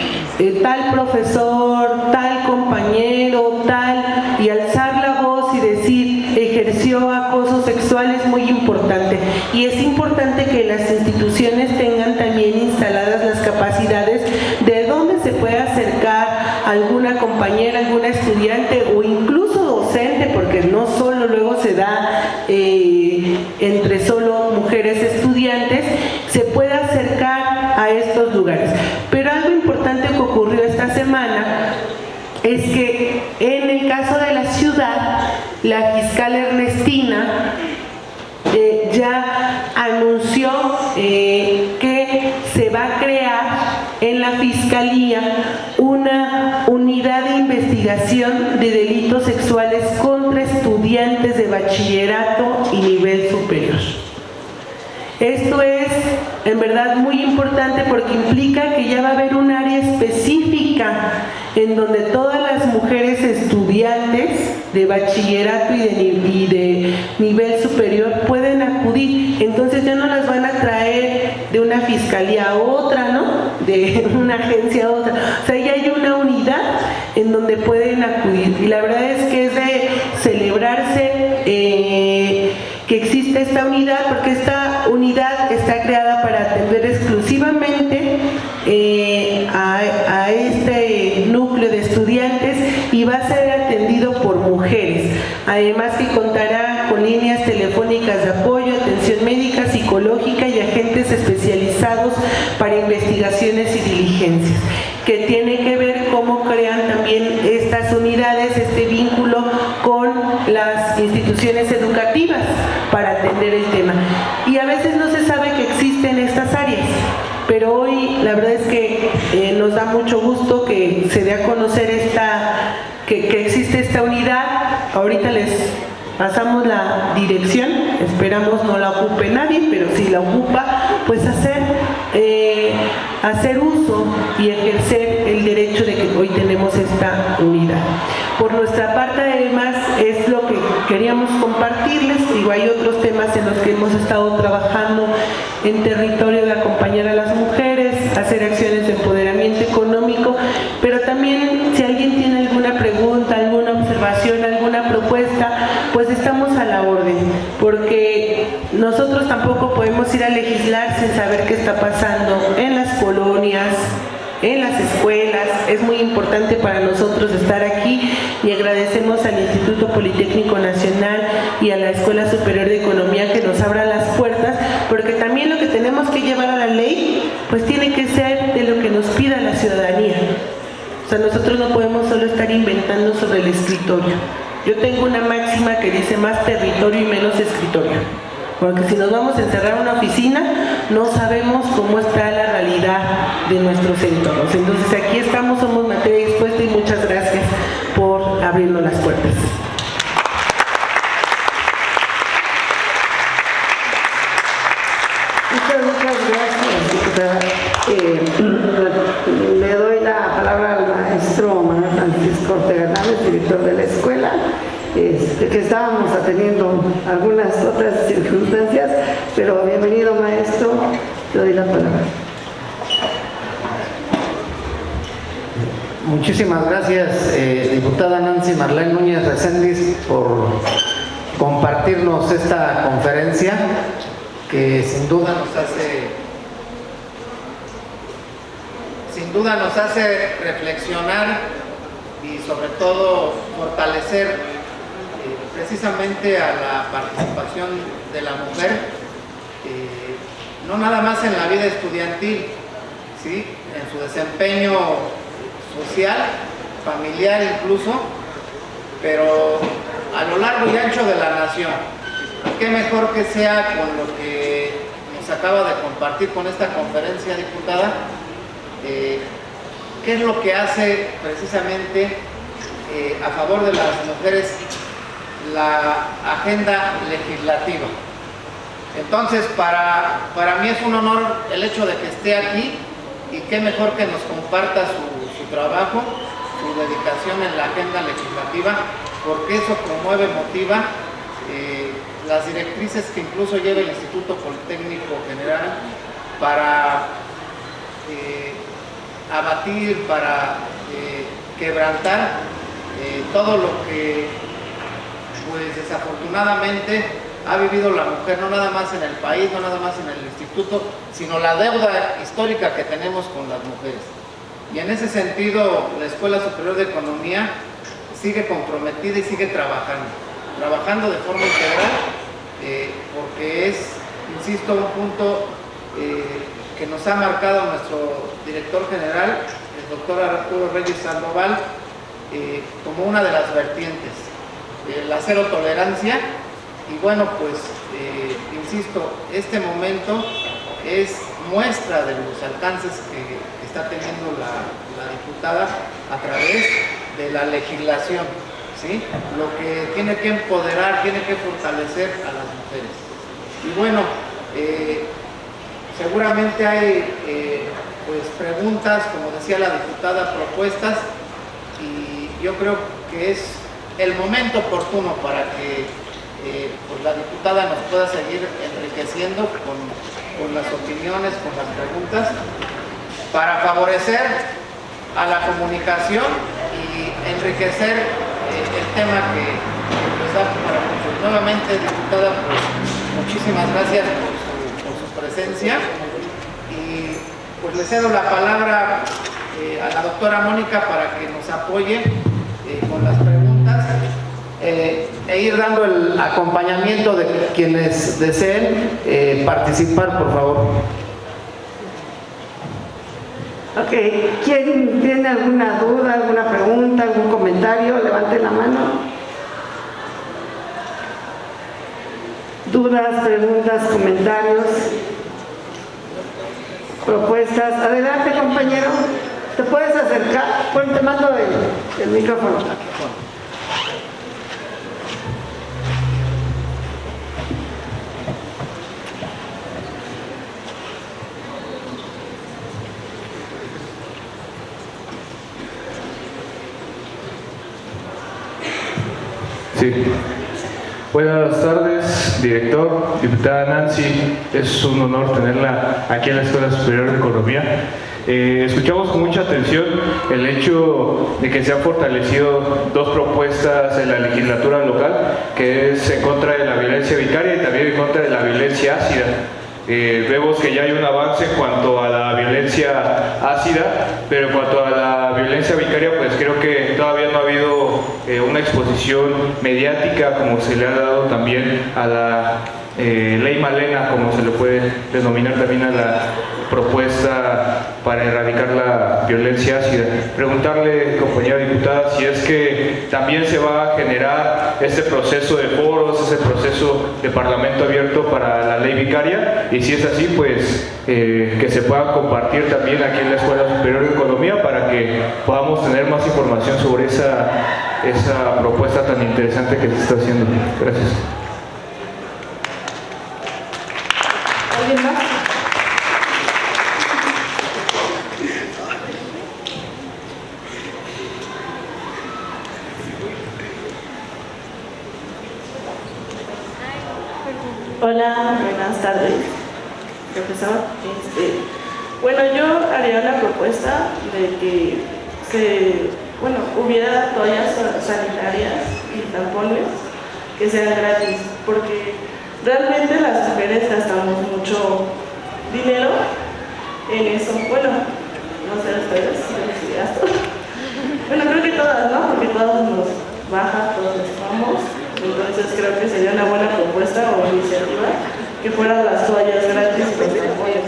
tal profesor, tal compañero, tal, y alzar la voz y decir ejerció acoso sexual es muy importante, y es importante que las instituciones tengan también instaladas las capacidades de dónde se puede acercar alguna compañera, alguna estudiante o incluso docente, porque no solo luego se da entre solo mujeres estudiantes, se puede acercar a estos lugares. Pero algo importante que ocurrió esta semana es que en el caso de la ciudad, la fiscal Ernestina ya anunció que se va a crear en la Fiscalía una unidad de investigación de delitos sexuales contra estudiantes de bachillerato y nivel superior. Esto es en verdad muy importante porque implica que ya va a haber un área específica en donde todas las mujeres estudiantes de bachillerato y de nivel superior pueden acudir. Entonces ya no las van a traer de una fiscalía a otra, ¿no? De una agencia a otra. O sea, ya hay una unidad en donde pueden acudir. Y la verdad es que es de celebrarse que existe esta unidad, porque esta unidad está creada para atender exclusivamente a este núcleo de estudiantes y va a ser atendido por mujeres. Además que contará con líneas telefónicas de apoyo, atención médica, psicológica y agentes especializados para investigaciones y diligencias, que tiene que ver cómo crean también estas unidades, este vínculo con las instituciones educativas para atender el tema. Y a veces no se sabe que existen estas áreas, pero hoy la verdad es que nos da mucho gusto que se dé a conocer que existe esta unidad. Ahorita les pasamos la dirección, esperamos no la ocupe nadie, pero si la ocupa, pues hacer uso y ejercer el derecho de que hoy tenemos esta unidad. Por nuestra parte, además, es lo que queríamos compartirles. Digo, hay otros temas en los que hemos estado trabajando en territorio de acompañar a las mujeres, hacer acciones de empoderamiento económico, pero también si alguien tiene alguna pregunta, alguna observación, alguna propuesta, pues estamos a la orden, porque nosotros tampoco podemos ir a legislar sin saber qué está pasando en las colonias, en las escuelas. Es muy importante para nosotros estar aquí y agradecemos al Instituto Politécnico Nacional y a la Escuela Superior de Economía que nos abra las puertas, porque también lo que tenemos que llevar a la ley pues tiene que ser de lo que nos pida la ciudadanía. O sea, nosotros no podemos solo estar inventando sobre el escritorio. Yo tengo una máxima que dice más territorio y menos escritorio, porque si nos vamos a encerrar en una oficina, no sabemos cómo está la realidad de nuestros entornos. Entonces aquí estamos, somos materia dispuesta y muchas gracias por abrirnos las puertas. Muchas gracias, diputada. Le doy la palabra al maestro Manuel Francisco Ortega Naves, director de la escuela. Que estábamos atendiendo algunas otras circunstancias, pero bienvenido, maestro, te doy la palabra. Muchísimas gracias, diputada Nancy Marlene Núñez Reséndiz, por compartirnos esta conferencia que sin duda nos hace reflexionar y sobre todo fortalecer precisamente a la participación de la mujer no nada más en la vida estudiantil, ¿sí? En su desempeño social, familiar incluso, pero a lo largo y ancho de la nación. Qué mejor que sea con lo que nos acaba de compartir con esta conferencia, diputada, qué es lo que hace precisamente a favor de las mujeres la agenda legislativa. Entonces, para mí es un honor el hecho de que esté aquí, y qué mejor que nos comparta su trabajo, su dedicación en la agenda legislativa, porque eso promueve, motiva las directrices que incluso lleva el Instituto Politécnico General para abatir, para quebrantar todo lo que pues desafortunadamente ha vivido la mujer, no nada más en el país, no nada más en el instituto, sino la deuda histórica que tenemos con las mujeres. Y en ese sentido, la Escuela Superior de Economía sigue comprometida y sigue trabajando de forma integral, porque es, insisto, un punto que nos ha marcado nuestro director general, el doctor Arturo Reyes Sandoval, como una de las vertientes, la cero tolerancia. Y bueno, pues, insisto, este momento es muestra de los alcances que está teniendo la diputada a través de la legislación, ¿sí? Lo que tiene que empoderar, tiene que fortalecer a las mujeres. Y bueno, seguramente hay pues preguntas, como decía la diputada, propuestas, y yo creo que es el momento oportuno para que pues la diputada nos pueda seguir enriqueciendo con las opiniones, con las preguntas, para favorecer a la comunicación y enriquecer el tema que nos da para muchos. Nuevamente, diputada, pues muchísimas gracias por su presencia, y pues le cedo la palabra a la doctora Mónica para que nos apoye con las preguntas, e ir dando el acompañamiento de quienes deseen participar, por favor. Ok, ¿quién tiene alguna duda, alguna pregunta, algún comentario? Levante la mano. Dudas, preguntas, comentarios, propuestas. Adelante, compañero. ¿Te puedes acercar? Bueno, te mando el micrófono. Sí. Buenas tardes, director, diputada Nancy. Es un honor tenerla aquí en la Escuela Superior de Economía. Escuchamos con mucha atención el hecho de que se han fortalecido dos propuestas en la legislatura local, que es en contra de la violencia vicaria y también en contra de la violencia ácida. Vemos que ya hay un avance en cuanto a la violencia ácida, pero en cuanto a la violencia vicaria, pues creo que todavía no ha habido una exposición mediática como se le ha dado también a la ley Malena, como se le puede denominar también a la propuesta para erradicar la violencia ácida. Preguntarle, compañera diputada, si es que también se va a generar este proceso de foros, ese proceso de parlamento abierto para la ley vicaria, y si es así, pues que se pueda compartir también aquí en la Escuela Superior de Economía para que podamos tener más información sobre esa propuesta tan interesante que se está haciendo. Gracias. ¿Alguien más? Hola, buenas tardes, profesor. Bueno, yo haría la propuesta de que hubiera toallas sanitarias y tampones que sean gratis, porque realmente las mujeres gastamos mucho dinero en eso. Bueno, no sé ustedes si gasto. Bueno, creo que todas, ¿no? Porque todas nos baja, todos nos vamos. Entonces creo que sería una buena propuesta o iniciativa que fueran las toallas gratis y los apoyos.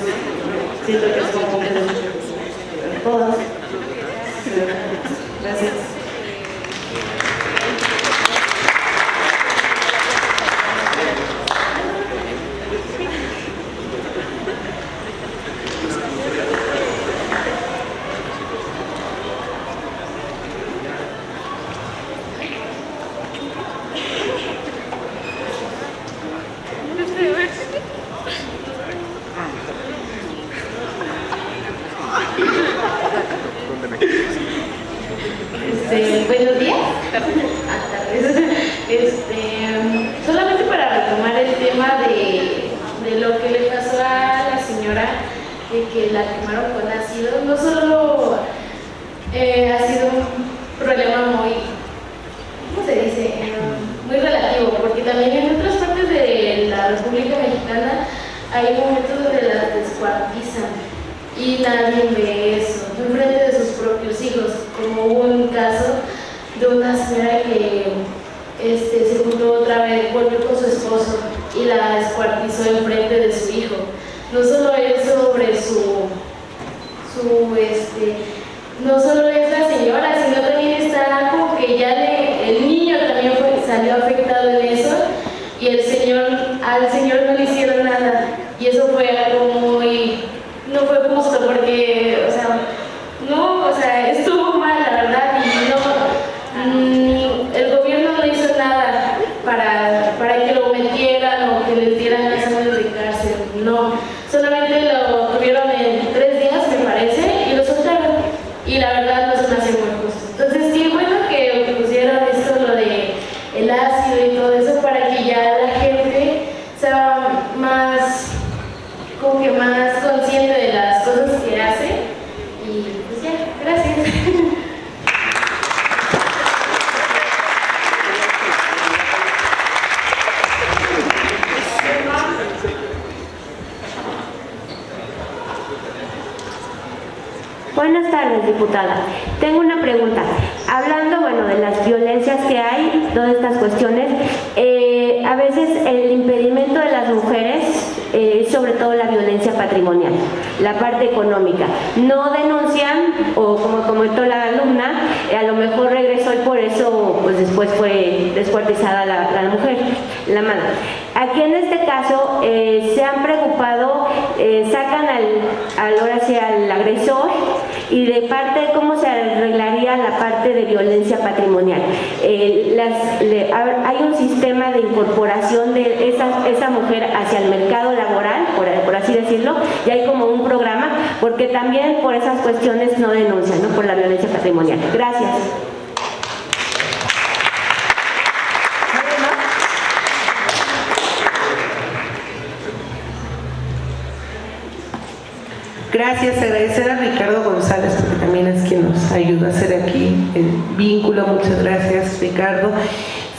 Siento que es como de todas. Gracias. Buenos días. Solamente para retomar el tema de lo que le pasó a la señora, de que la quemaron con ácido, no solo ha sido un problema muy, ¿cómo se dice? Muy relativo, porque también en otras partes de la República Mexicana hay momentos donde las descuartizan y nadie ve eso, enfrente de sus propios hijos, como hubo un caso de una señora que se juntó otra vez, volvió con su esposo y la descuartizó enfrente de su hijo. No solo es sobre no solo es la señora, sino también está como que ya el niño también salió afectado en eso y al señor no le hicieron nada. Y eso fue algo no fue justo porque, estuvo mal, la verdad, y el gobierno no hizo nada para que lo metieran o que le dieran las años de cárcel. No, solamente lo tuvieron en 3 días, me parece, y lo soltaron. Y la verdad no se me hace muy justo. Entonces, sí, bueno que pusieron esto, lo de el ácido y todo eso, para que ya la gente sea más consciente de las cosas que hace. Y pues ya, gracias. Buenas tardes, diputada. Tengo una pregunta. Hablando, de las violencias que hay, todas estas cuestiones, a veces el impedimento de las mujeres es sobre todo la violencia patrimonial, la parte económica. No denuncian, o como comentó la alumna, a lo mejor regresó y por eso pues después fue descuartizada la mujer, la madre. Aquí en este caso se han preocupado, sacan al agresor, y de parte cómo se arreglaría la parte de violencia patrimonial. Hay un sistema de incorporación de esa mujer hacia el mercado laboral, por así decirlo, y hay como un programa, porque también por esas cuestiones no denuncian, ¿no? Por la violencia patrimonial. Gracias. Gracias, agradecer a Ricardo González, porque también es quien nos ayuda a hacer aquí el vínculo. Muchas gracias, Ricardo.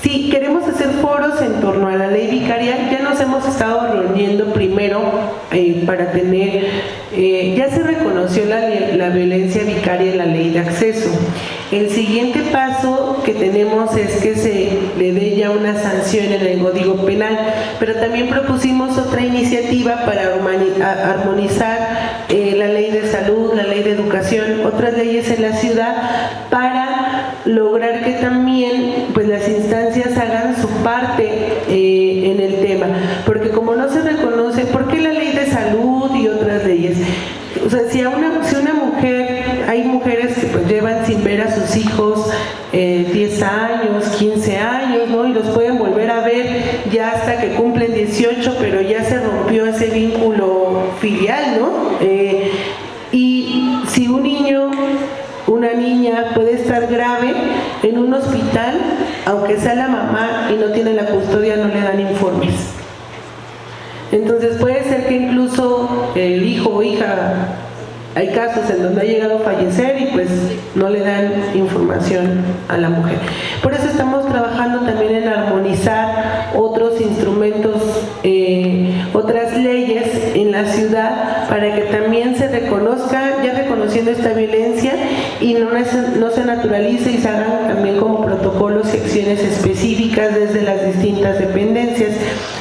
Sí, queremos hacer foros en torno a la ley vicaria. Ya nos hemos estado reuniendo primero para tener, ya se reconoció la violencia vicaria en la ley de acceso. El siguiente paso que tenemos es que se le dé ya una sanción en el Código Penal, pero también propusimos otra iniciativa para armonizar la ley de salud, la ley de educación, otras leyes en la ciudad, para lograr que también pues las instancias hagan su parte en el tema, porque como no se reconoce, ¿por qué la ley de salud y otras leyes? O sea, si una mujer, hay mujeres que pues llevan sin ver a sus hijos 10 años, 15 años, ¿no? Y los pueden volver a ver ya hasta que cumplen 18, pero ya se rompió ese vínculo filial, ¿no? Y si un niño, una niña puede estar grave en un hospital, aunque sea la mamá y no tiene la custodia, no le dan informes. Entonces puede ser que incluso el hijo o hija, hay casos en donde ha llegado a fallecer y pues no le dan información a la mujer. Por eso estamos trabajando también en armonizar otros instrumentos, otras leyes en la ciudad, para que también se reconozca, ya reconociendo esta violencia, y no se naturalice, y se hagan también como protocolos y acciones específicas desde las distintas dependencias.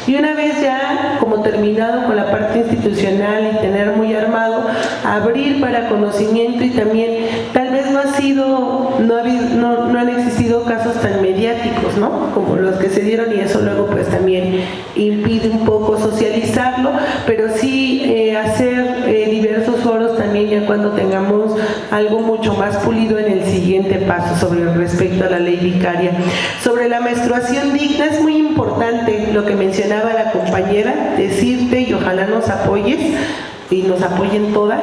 Y una vez ya, como terminamos terminado con la parte institucional y tener muy armado, abrir para conocimiento y también tal vez no han existido casos tan mediáticos, ¿no? Como los que se dieron y eso luego pues también impide un poco socializarlo, pero sí hacer diversos foros también ya cuando tengamos algo mucho más pulido en el siguiente paso sobre respecto a la ley vicaria. Sobre la menstruación digna es muy importante lo que mencionaba la compañera, decirte y ojalá nos apoyes y nos apoyen todas,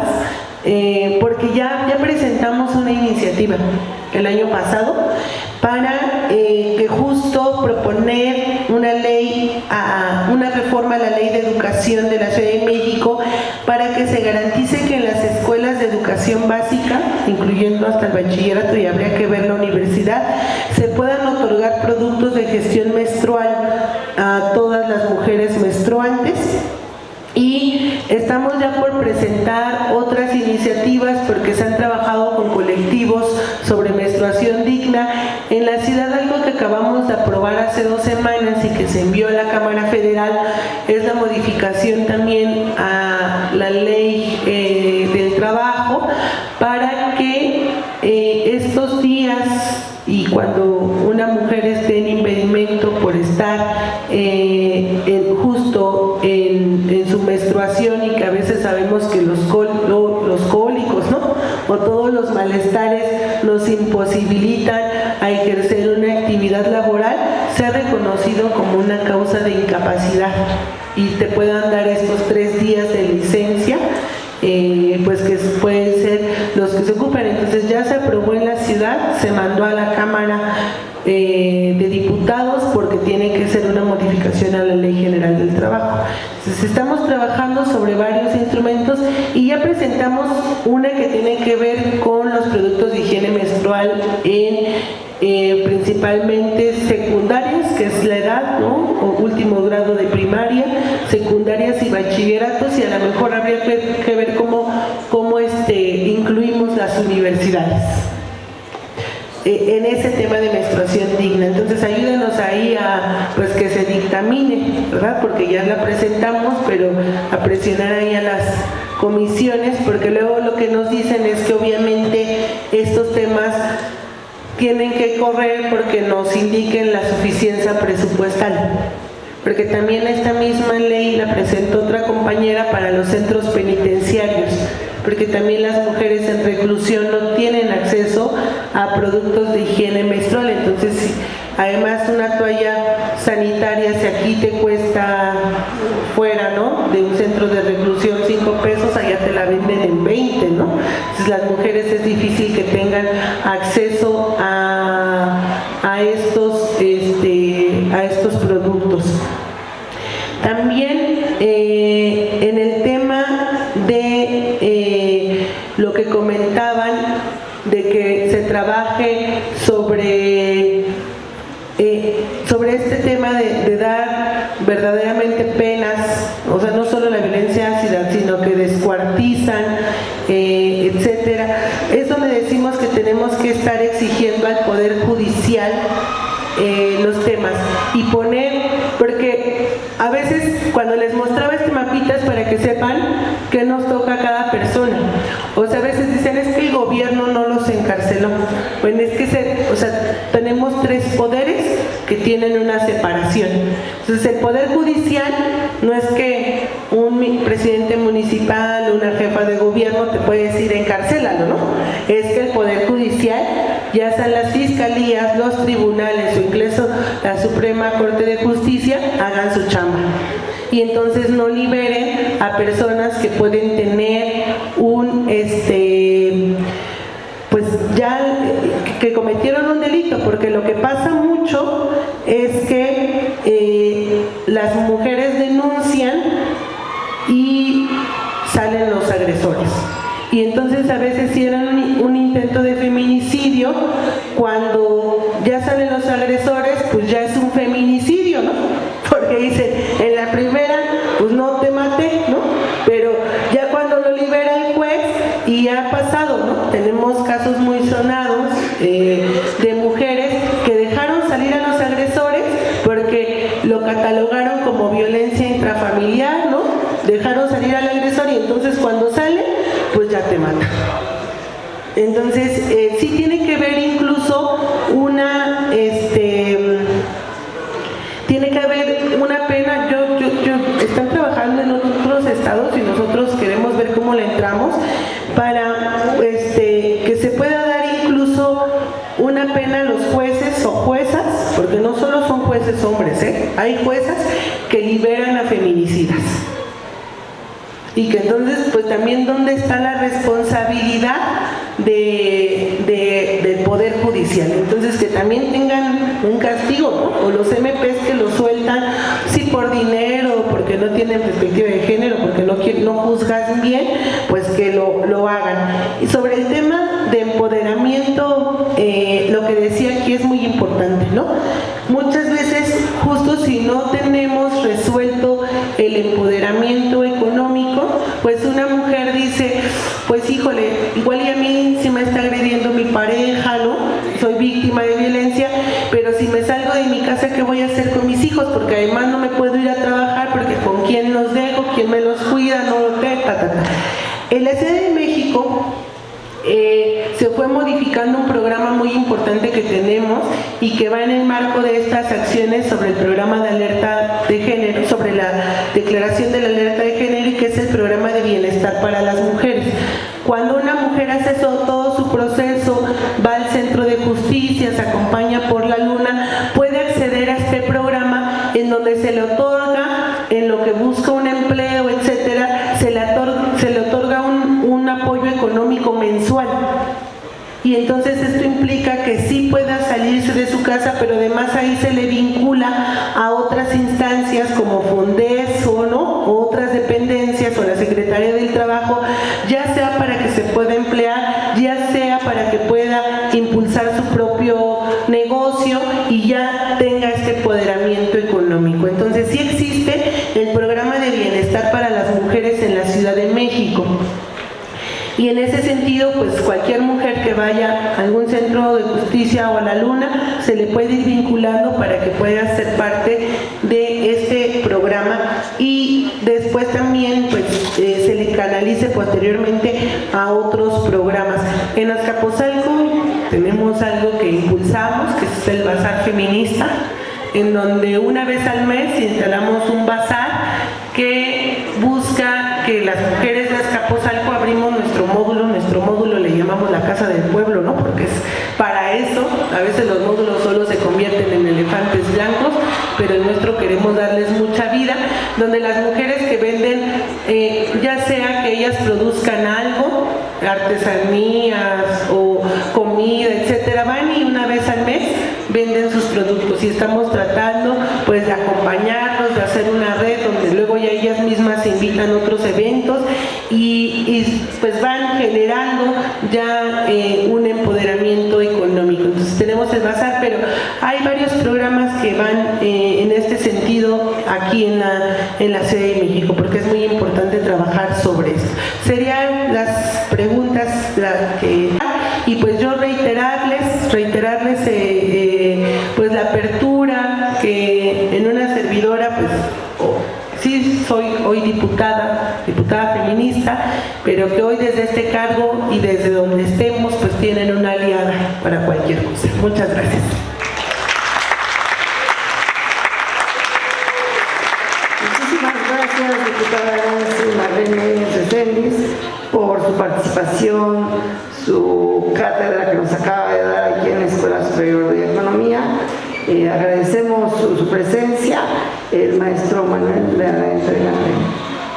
porque ya presentamos una iniciativa el año pasado para que justo proponer una ley, una reforma a la Ley de Educación de la Ciudad de México para que se garantice que en las escuelas de educación básica, incluyendo hasta el bachillerato y habría que ver la universidad, se puedan otorgar productos de gestión menstrual a todas las mujeres menstruantes. Y estamos ya por presentar otras iniciativas porque se han trabajado con colectivos sobre menstruación digna. En la ciudad algo que acabamos de aprobar hace 2 semanas y que se envió a la Cámara Federal es la modificación también a la ley del trabajo para que estos días y cuando una mujer esté en impedimento por estar justo en su menstruación y que a veces sabemos que los cólicos, ¿no? O todos los malestares nos imposibilitan a ejercer una actividad laboral, sea reconocido como una causa de incapacidad y te puedan dar estos 3 días de licencia. Pues que pueden ser los que se ocupan. Entonces ya se aprobó en la ciudad, se mandó a la Cámara de Diputados porque tiene que ser una modificación a la Ley General del Trabajo. Entonces estamos trabajando sobre varios instrumentos y ya presentamos una que tiene que ver con los productos de higiene menstrual en principalmente secundarias, que es la edad, ¿no? O último grado de primaria, secundarias y bachilleratos, y a lo mejor habría que ver cómo incluimos las universidades en ese tema de menstruación digna. Entonces ayúdenos ahí a pues que se dictamine, ¿verdad? Porque ya la presentamos, pero a presionar ahí a las comisiones, porque luego lo que nos dicen es que obviamente estos temas tienen que correr porque nos indiquen la suficiencia presupuestal, porque también esta misma ley la presentó otra compañera para los centros penitenciarios, porque también las mujeres en reclusión no tienen acceso a productos de higiene menstrual. Entonces, además una toalla sanitaria, si aquí te cuesta fuera, ¿no?, de un centro de reclusión 5 pesos, allá te la venden en 20, ¿no? Entonces las mujeres es difícil que tengan acceso a estos productos. También en el tema de lo que comentaban, de que se trabaje sobre este tema de dar verdaderamente penas, o sea, no solo la violencia ácida, sino que descuartizan, etcétera. Es donde decimos que tenemos que estar exigiendo al Poder Judicial los temas y poner, porque a veces cuando les mostraba este mapita es para que sepan qué nos toca a cada persona. O sea, a veces dicen, es que el gobierno no los encarceló. Bueno, es que tenemos 3 poderes que tienen una separación. Entonces el Poder Judicial no es que un presidente municipal o una jefa de gobierno te puede decir encarcélalo, ¿no? Es que el Poder Judicial, ya sean las fiscalías, los tribunales o incluso la Suprema Corte de Justicia, hagan su chamba y entonces no liberen a personas que pueden tener pues ya que cometieron un delito, porque lo que pasa mucho es que las mujeres denuncian y salen los agresores. Y entonces a veces hicieron un intento de feminicidio, cuando ya salen los agresores, pues ya es un feminicidio, ¿no? Porque dicen, en la primera, pues no te maté, ¿no? Pero ya cuando lo libera el juez, y ha pasado, ¿no? Tenemos casos muy sonados de mujeres que dejaron salir a los agresores porque lo catalogaron como violencia intrafamiliar, ¿no? dejaron salir al agresor y entonces cuando sale, pues ya te mata. Entonces, sí tiene que ver incluso tiene que haber una pena. Están trabajando en otros estados y nosotros queremos ver cómo le entramos para que se pueda dar incluso una pena a los jueces o juezas, porque no solo son jueces hombres, hay juezas que liberan a feminicidas. Y que entonces, pues también dónde está la responsabilidad del Poder Judicial. Entonces, que también tengan un castigo, ¿no? O los MPs que lo sueltan, sí por dinero, porque no tienen perspectiva de género, porque no juzgan bien, pues que lo hagan. Y sobre el tema de empoderamiento, lo que decía aquí es muy importante, ¿no? Muchas veces, justo si no tenemos resuelto el empoderamiento económico, pues una mujer dice, pues híjole, igual y a mí sí me está agrediendo mi pareja, ¿no? Soy víctima de violencia, pero si me salgo de mi casa, ¿qué voy a hacer con mis hijos? Porque además no me puedo ir a trabajar, porque ¿con quién los dejo? ¿Quién me los cuida? No lo sé, En la Ciudad de México se fue modificando un programa muy importante que tenemos y que va en el marco de estas acciones sobre el programa de alerta de género, sobre la declaración de la alerta de género, y que es el programa de bienestar para las mujeres. Cuando una mujer hace todo su proceso, va al centro de justicia, se acompaña por la luna, puede acceder a este programa en donde se le otorga, en lo que busca un empleo, etcétera, se le otorga un apoyo económico mensual. Y entonces esto implica que sí pueda salirse de su casa, pero además ahí se le vincula a otras instancias como Fondeso, ¿no? O otras dependencias, o la Secretaría del Trabajo, ya sea para que se pueda emplear, ya sea para que pueda impulsar su propio negocio y ya tenga este empoderamiento económico. Entonces sí existe el programa de bienestar para las mujeres en la Ciudad de México. Y en ese sentido, pues cualquier mujer que vaya a algún centro de justicia o a la luna, se le puede ir vinculando para que pueda ser parte de este programa, y después también pues se le canalice posteriormente a otros programas. En Azcapotzalco tenemos algo que impulsamos, que es el Bazar Feminista, en donde una vez al mes instalamos un bazar que busca que las mujeres de Azcapotzalco abrimos nuestro módulo le llamamos la Casa del Pueblo, ¿no? Porque es para eso. A veces los módulos solo se convierten en elefantes blancos, pero en nuestro queremos darles mucha vida, donde las mujeres que venden, ya sea que ellas produzcan algo, artesanías o comida, etcétera, van y una vez al mes venden sus productos, y estamos tratando pues de acompañarlos, de hacer una red donde luego ya ellas mismas se invitan a otros eventos y pues van generando ya un empoderamiento económico. Entonces tenemos el bazar, pero hay varios programas que van en este sentido aquí en la Ciudad de México, porque es muy importante trabajar sobre esto. Serían las preguntas y pues yo reiterarles pues la apertura, que en una servidora pues sí soy hoy diputada feminista, pero que hoy desde este cargo y desde donde estemos pues tienen una aliada para cualquier cosa. Muchas gracias. Muchísimas gracias, diputada Marlene Reséndiz, por su participación, su cátedra que nos acaba de dar aquí en la Escuela Superior de Economía. Agradecemos su presencia. El maestro Manuel le hará entregar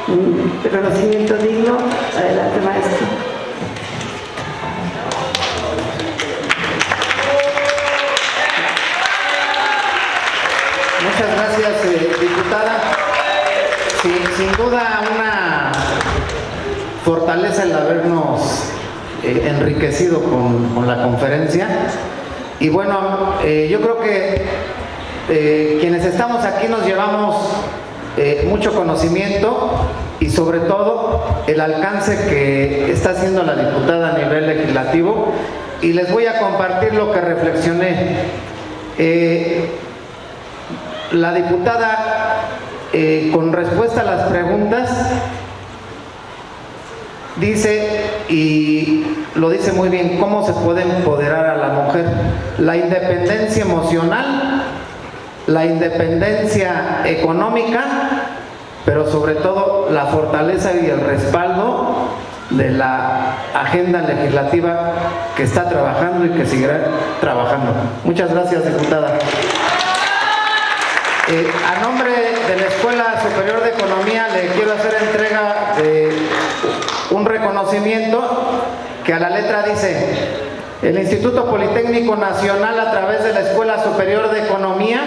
un reconocimiento digno. Adelante, maestro. Muchas gracias, diputada. Sin duda una fortaleza el habernos enriquecido con la conferencia. Y bueno, yo creo que quienes estamos aquí nos llevamos mucho conocimiento, y sobre todo el alcance que está haciendo la diputada a nivel legislativo, y les voy a compartir lo que reflexioné. La diputada, con respuesta a las preguntas, dice, y lo dice muy bien, cómo se puede empoderar a la mujer. La independencia emocional, la independencia económica, pero sobre todo la fortaleza y el respaldo de la agenda legislativa que está trabajando y que seguirá trabajando. Muchas gracias, diputada. A nombre de la Escuela Superior de Economía le quiero hacer entrega de un reconocimiento que a la letra dice: el Instituto Politécnico Nacional, a través de la Escuela Superior de Economía,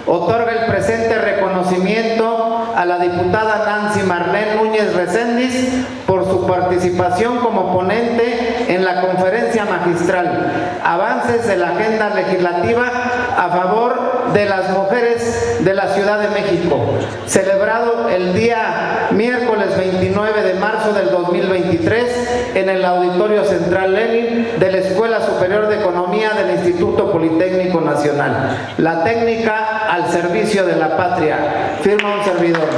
otorga el presente reconocimiento a la diputada Nancy Marlene Núñez Recendis por su participación como ponente en la conferencia magistral Avances de la Agenda Legislativa a favor de las mujeres de la Ciudad de México, celebrado el día miércoles 29 de marzo del 2023 en el Auditorio Central Lenin de la Escuela Superior de Economía del Instituto Politécnico Nacional. La técnica al servicio de la patria. Firma un servidor.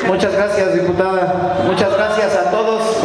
Muchas gracias, diputada. Muchas gracias a todos.